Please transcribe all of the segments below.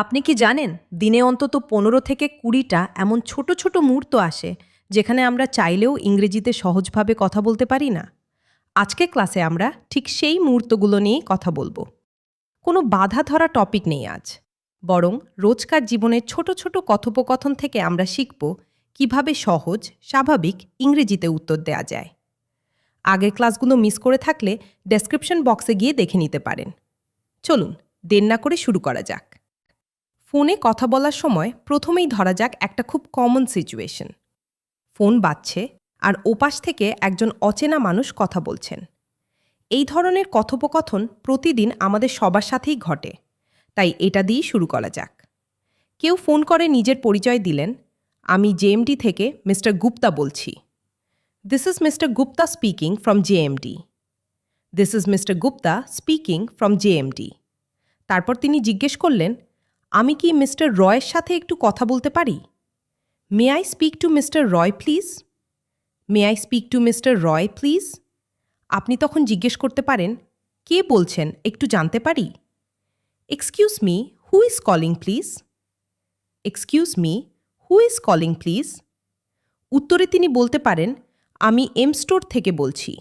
আপনি কি জানেন দিনে অন্তত ১৫ থেকে ২০টা এমন ছোট ছোট মুহূর্ত আসে যেখানে আমরা চাইলেও ইংরেজিতে সহজভাবে কথা বলতে পারি না। আজকে ক্লাসে আমরা ঠিক সেই মুহূর্তগুলো নিয়েই কথা বলবো। কোনো বাধা ধরা টপিক নেই আজ, বরং রোজকার জীবনের ছোট ছোট কথোপকথন থেকে আমরা শিখব কিভাবে সহজ স্বাভাবিক ইংরেজিতে উত্তর দেয়া যায়। আগের ক্লাসগুলো মিস করে থাকলে ডেসক্রিপশন বক্সে গিয়ে দেখে নিতে পারেন। চলুন দেরি না করে শুরু করা যাক। ফোনে কথা বলার সময় প্রথমেই ধরা যাক একটা খুব কমন সিচুয়েশন। ফোন বাজছে আর ওপাশ থেকে একজন অচেনা মানুষ কথা বলছেন। এই ধরনের কথোপকথন প্রতিদিন আমাদের সবার সাথেই ঘটে, তাই এটা দিয়েই শুরু করা যাক। কেউ ফোন করে নিজের পরিচয় দিলেন, আমি জেএমডি থেকে মিস্টার গুপ্তা বলছি। This is mister Gupta speaking from JMD. This is mister Gupta speaking from JMD. তারপর তিনি জিজ্ঞেস করলেন, আমি কি মিস্টার রয়ের সাথে একটু কথা বলতে পারি? May I speak to mister Roy please? May I speak to mister Roy please? আপনি তখন জিজ্ঞেস করতে পারেন, কে বলছেন একটু জানতে পারি? Excuse me, who is calling please? Excuse me, who is calling please? উত্তরে তিনি বলতে পারেন, আমি এম স্টোর থেকে বলছি।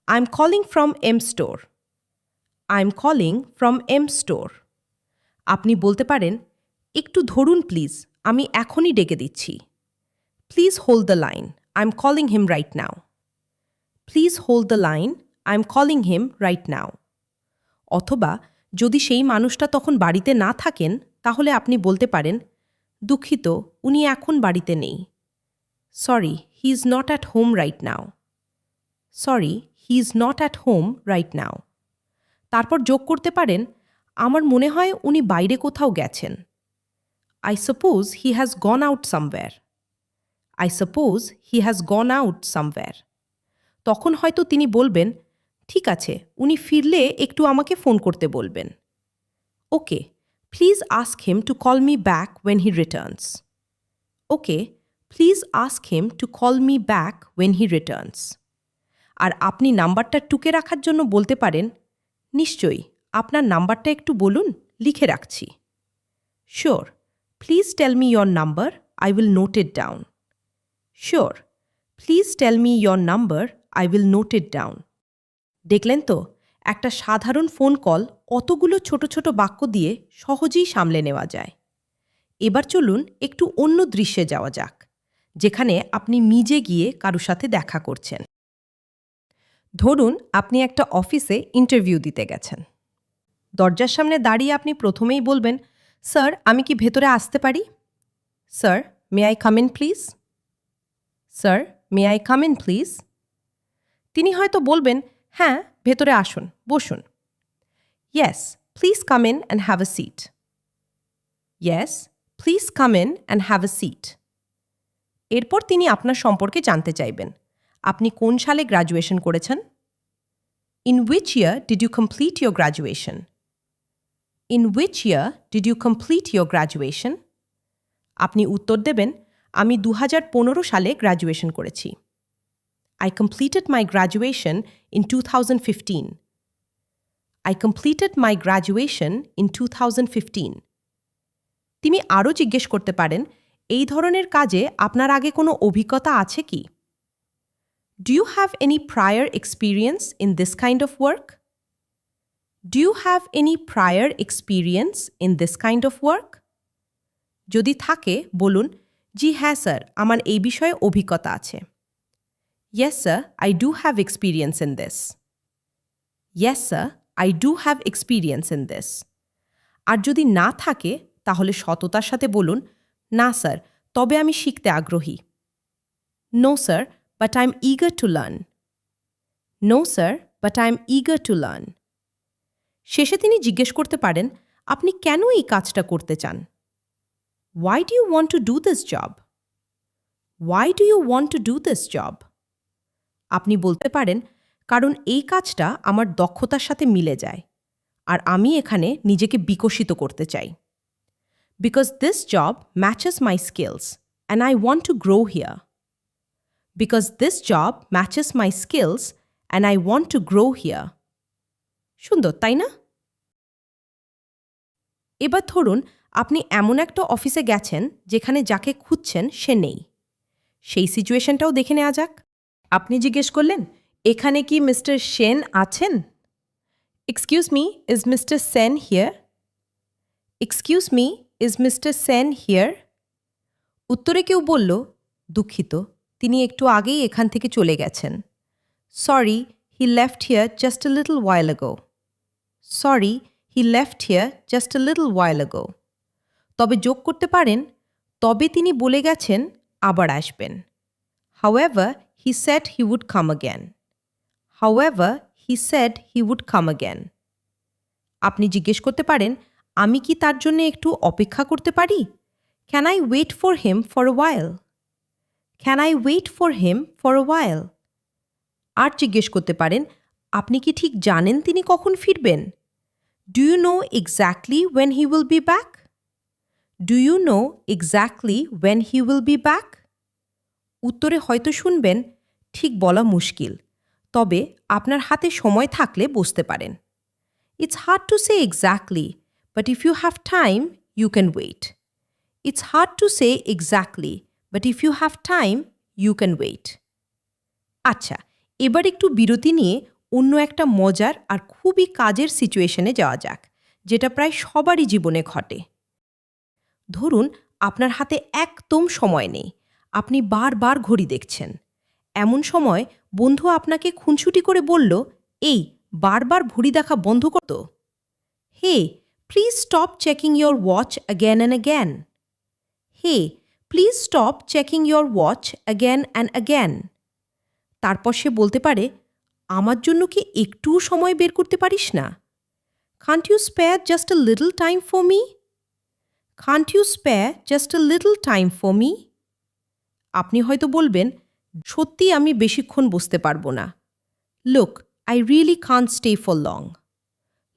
I am calling from M store. I am calling from M store. আপনি বলতে পারেন, একটু ধরুন প্লিজ, আমি এখনই ডেকে দিচ্ছি। Please hold the line, I am calling him right now. Please hold the line, I am calling him right now. অথবা যদি সেই মানুষটা তখন বাড়িতে না থাকেন, তাহলে আপনি বলতে পারেন, দুঃখিত, উনি এখন বাড়িতে নেই। Sorry, he is not at home right now. Sorry, he is not at home right now. তারপর যোগ করতে পারেন, আমার মনে হয় উনি বাইরে কোথাও গেছেন। I suppose he has gone out somewhere. I suppose he has gone out somewhere. তখন হয়তো তিনি বলবেন, ঠিক আছে, উনি ফিরলে একটু আমাকে ফোন করতে বলবেন। Okay, please ask him to call me back when he returns. Okay, please ask him to call me back when he returns. আর আপনি নাম্বারটা টুকে রাখার জন্য বলতে পারেন, নিশ্চয়ই, আপনার নাম্বারটা একটু বলুন, লিখে রাখছি। Sure, please tell me your number, I will note it down. Sure, please tell me your number, I will note it down. দেখলেন তো, একটা সাধারণ ফোন কল অতগুলো ছোট ছোট বাক্য দিয়ে সহজেই সামলে নেওয়া যায়। এবার চলুন একটু অন্য দৃশ্যে যাওয়া যাক, যেখানে আপনি নিজে গিয়ে কারো সাথে দেখা করছেন। ধরুন আপনি একটা অফিসে ইন্টারভিউ দিতে গেছেন। দরজার সামনে দাঁড়িয়ে আপনি প্রথমেই বলবেন, স্যার, আমি কি ভেতরে আসতে পারি? Sir, may I come in please? Sir, may I come in please? তিনি হয়তো বলবেন, হ্যাঁ, ভেতরে আসুন, বসুন। Yes, please come in and have a seat. Yes, please come in and have a seat. এরপর তিনি আপনার সম্পর্কে জানতে চাইবেন, আপনি কোন সালে গ্র্যাজুয়েশন করেছেন? In which year did you complete your graduation? In which year did you complete your graduation? আপনি উত্তর দেবেন, আমি 2015 সালে গ্র্যাজুয়েশন করেছি। I completed my graduation in 2015. I completed my graduation in 2015. তিনি আরও জিজ্ঞেস করতে পারেন, এই ধরনের কাজে আপনার আগে কোনো অভিজ্ঞতা আছে কি? Do you have any prior experience in this kind of work? Do you have any prior experience in this kind of work? যদি থাকে বলুন, জি হ্যাঁ স্যার, আমার এই বিষয়ে অভিজ্ঞতা আছে। Yes sir, I do have experience in this. Yes sir, I do have experience in this. আর যদি না থাকে তাহলে সততার সাথে বলুন, না স্যার, তবে আমি শিখতে আগ্রহী। No sir, but I'm eager to learn. No sir, but I'm eager to learn. শেষে তিনি জিজ্ঞেস করতে পারেন, আপনি কেন এই কাজটা করতে চান? Why do you want to do this job? Why do you want to do this job? আপনি বলতে পারেন, কারণ এই কাজটা আমার দক্ষতার সাথে মিলে যায়, আর আমি এখানে নিজেকে বিকশিত করতে চাই। Because this job matches my skills and I want to grow here. Because this job matches my skills and I want to grow here. সুন্দর, তাই না? এবার ধরুন আপনি এমন একটা অফিসে গেছেন যেখানে যাকে খুঁজছেন সে নেই। সেই সিচুয়েশনটাও দেখে নেওয়া যাক। আপনি জিজ্ঞেস করলেন, এখানে কি মিস্টার সেন আছেন? Excuse me, is mister Sen here? Excuse me, is mister Sen here? উত্তরে কেউ বলল, দুঃখিত, তিনি একটু আগেই এখান থেকে চলে গেছেন। Sorry, he left here just a little while ago. Sorry, he left here just a little while ago. তবে যোগ করতে পারেন, তবে তিনি বলে গেছেন আবার আসবেন। However, he said he would come again. However, he said he would come again. আপনি জিজ্ঞেস করতে পারেন, আমি কি তার জন্য একটু অপেক্ষা করতে পারি? Can I wait for him for a while? Can I wait for him for a while? আর জিজ্ঞেস করতে পারেন, আপনি কি ঠিক জানেন তিনি কখন ফিরবেন? Do you know exactly when he will be back? Do you know exactly when he will be back? উত্তরে হয়তো শুনবেন, ঠিক বলা মুশকিল, তবে আপনার হাতে সময় থাকলে বসতে পারেন। It's hard to say exactly, but if you have time, you can wait. It's hard to say exactly, but if you have time, you can wait. আচ্ছা, এবার একটু বিরতি নিয়ে অন্য একটা মজার আর খুবই কাজের সিচুয়েশনে যাওয়া যাক, যেটা প্রায় সবারই জীবনে ঘটে। ধরুন, আপনার হাতে একদম সময় নেই, আপনি বারবার ঘড়ি দেখছেন। এমন সময় বন্ধু আপনাকে খুনসুটি করে বলল, এই বারবার ঘড়ি দেখা বন্ধ কর তো। Hey, please stop checking your watch again and again. Hey, please stop checking your watch again and again. তারপর সে বলতে পারে, আমার জন্য কি একটুও সময় বের করতে পারিস না? Can't you spare just a little time for me? Can't you spare just a little time for me? আপনি হয়তো বলবেন, সত্যি আমি বেশিক্ষণ বসতে পারবো না। Look, I really can't stay for long.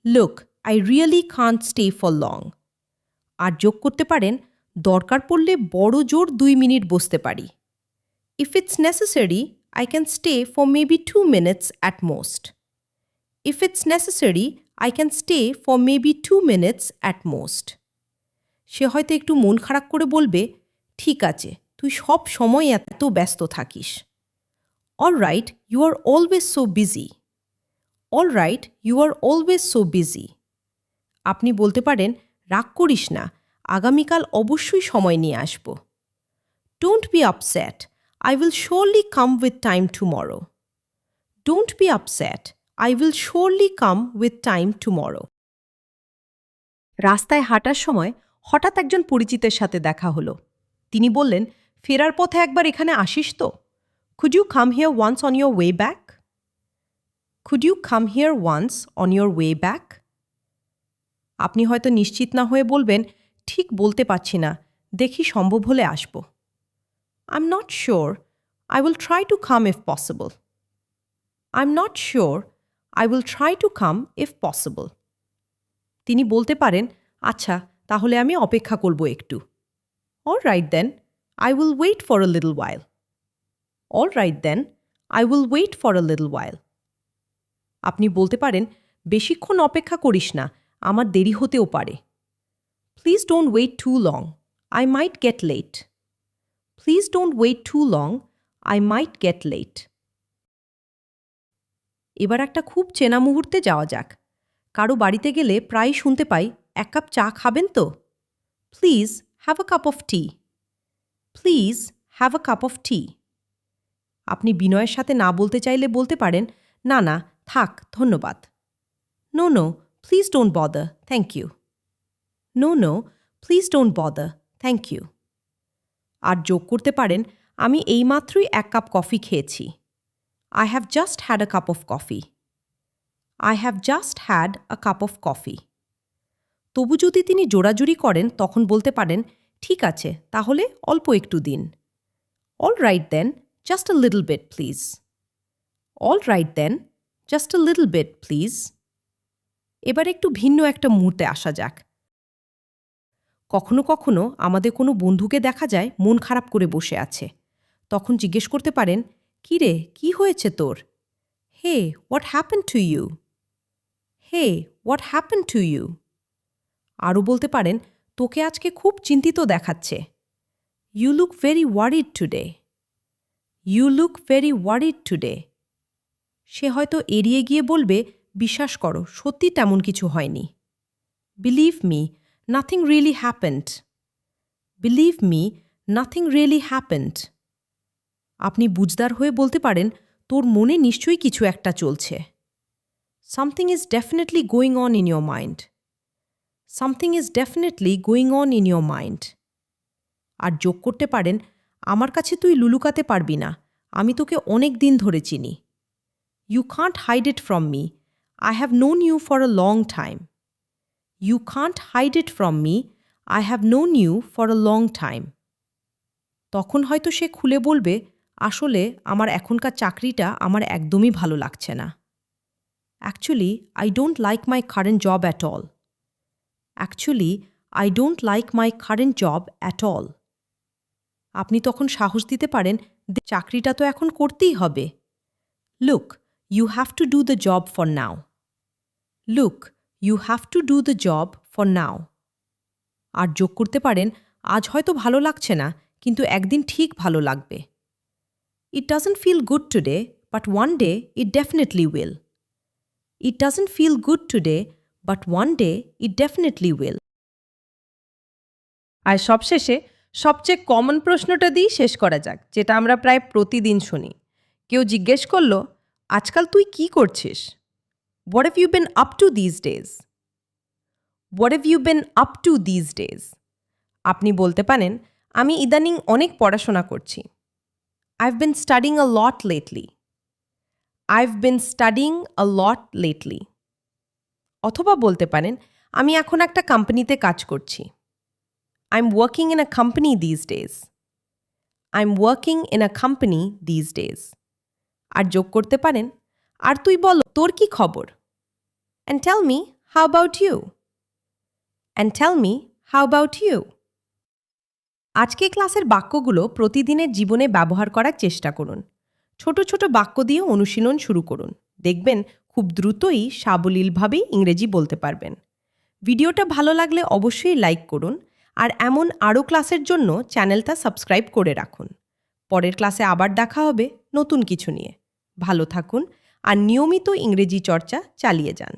Look, I really can't stay for long. আর যোগ করতে পারেন, দরকার পড়লে বড় জোর 2 মিনিট বসতে পারি। If it's necessary, I can stay for maybe 2 minutes at most. If it's necessary, I can stay for maybe 2 minutes at most. সে হয়তো একটু মন খারাপ করে বলবে, ঠিক আছে, তুই সব সময় এত ব্যস্ত থাকিস। All right, you are always so busy. All right, you are always so busy. আপনি বলতে পারেন, রাগ করিস না, আগামীকাল অবশ্যই সময় নিয়ে আসব। Don't be upset. I will surely come with time tomorrow. Don't be upset. I will surely come with time tomorrow. রাস্তায় হাঁটার সময় হঠাৎ একজন পরিচিতের সাথে দেখা হলো। তিনি বললেন, ফেরার পথে একবার এখানে আসিস তো? Could you come here once on your way back? Could you come here once on your way back? আপনি হয়তো নিশ্চিত না হয়ে বলবেন, ঠিক বলতে পারছি না, দেখি সম্ভব হলে আসব। I'm not sure. I will try to come if possible. I'm not sure. I will try to come if possible. তিনি বলতে পারেন, আচ্ছা, তাহলে আমি অপেক্ষা করব একটু। All right then, I will wait for a little while. All right then, I will wait for a little while. আপনি বলতে পারেন, বেশিক্ষণ অপেক্ষা করিস না, আমার দেরি হতেও পারে। Please don't wait too long. I might get late. Please don't wait too long. I might get late. এবার একটা খুব চেনা মুহূর্তে যাওয়া যাক। কারো বাড়িতে গেলে প্রায় শুনতে পাই, এক কাপ চা খাবেন তো? Please have a cup of tea. Please have a cup of tea. আপনি বিনয়ের সাথে না বলতে চাইলে বলতে পারেন, না না, থাক, ধন্যবাদ। No, no, please don't bother, thank you. No, no, please don't bother, thank you. আর যোগ করতে পারেন, আমি এইমাত্রই 1 কাপ কফি খেয়েছি। I have just had a cup of coffee. I have just had a cup of coffee. তবু যদি তিনি জোরাজুরি করেন তখন বলতে পারেন, ঠিক আছে, তাহলে অল্প একটু দিন। All right then, just a little bit, please. All right then, just a little bit, please. এবার একটু ভিন্ন একটা মুহূর্তে আসা যাক। কখনো কখনো আমাদের কোনো বন্ধুকে দেখা যায় মন খারাপ করে বসে আছে। তখন জিজ্ঞেস করতে পারেন, কি রে, কি হয়েছে তোর? Hey, what happened to you? Hey, what happened to you? আরও বলতে পারেন, তোকে আজকে খুব চিন্তিত দেখাচ্ছে। You look very worried today. You look very worried today. সে হয়তো এড়িয়ে গিয়ে বলবে, বিশ্বাস করো, সত্যি তেমন কিছু হয়নি। Believe me, nothing really happened. Believe me, nothing really happened. আপনি বুঝদার হয়ে বলতে পারেন, তোর মনে নিশ্চয়ই কিছু একটা চলছে। Something is definitely going on in your mind. Something is definitely going on in your mind. আর যোগ করতে পারেন, আমার কাছে তুই লুলুকাতে পারবি না, আমি তোকে অনেক দিন ধরে চিনি। You can't hide it from me, I have known you for a long time. You can't hide it from me, I have known you for a long time. তখন হয়তো সে খুলে বলবে, আসলে আমার এখনকার চাকরিটা আমার একদমই ভালো লাগছে না। Actually I don't like my current job at all. Actually I don't like my current job at all. আপনি তখন সাহস দিতে পারেন, চাকরিটা তো এখন করতেই হবে। Look, you have to do the job for now. Look, you have to do the job for now. আর যোগ করতে পারেন, আজ হয়তো ভালো লাগছে না, কিন্তু একদিন ঠিক ভালো লাগবে। It doesn't feel good today, but one day it definitely will. It doesn't feel good today, but one day it definitely will. আর সবশেষে সবচেয়ে কমন প্রশ্নটা দিয়েই শেষ করা যাক, যেটা আমরা প্রায় প্রতিদিন শুনি। কেউ জিজ্ঞেস করলো, আজকাল তুই কি করছিস? What have you been up to these days? What have you been up to these days? আপনি বলতে পারেন, আমি ইদানিং অনেক পড়াশোনা করছি। I've been studying a lot lately. I've been studying a lot lately. অথবা বলতে পারেন, আমি এখন একটা কোম্পানিতে কাজ করছি। I'm working in a company these days. I'm working in a company these days. আর যোগ করতে পারেন, আর তুই বল, তোর কি খবর? And tell me, how about you? And tell me, how about you? আজকে ক্লাসের বাক্যগুলো প্রতিদিনের জীবনে ব্যবহার করার চেষ্টা করুন। ছোট ছোট বাক্য দিয়ে অনুশীলন শুরু করুন। দেখবেন খুব দ্রুতই সাবলীলভাবেই ইংরেজি বলতে পারবেন। ভিডিওটা ভালো লাগলে অবশ্যই লাইক করুন, আর এমন আরও ক্লাসের জন্য চ্যানেলটা সাবস্ক্রাইব করে রাখুন। পরের ক্লাসে আবার দেখা হবে নতুন কিছু নিয়ে। ভালো থাকুন আর নিয়মিত ইংরেজি চর্চা চালিয়ে যান।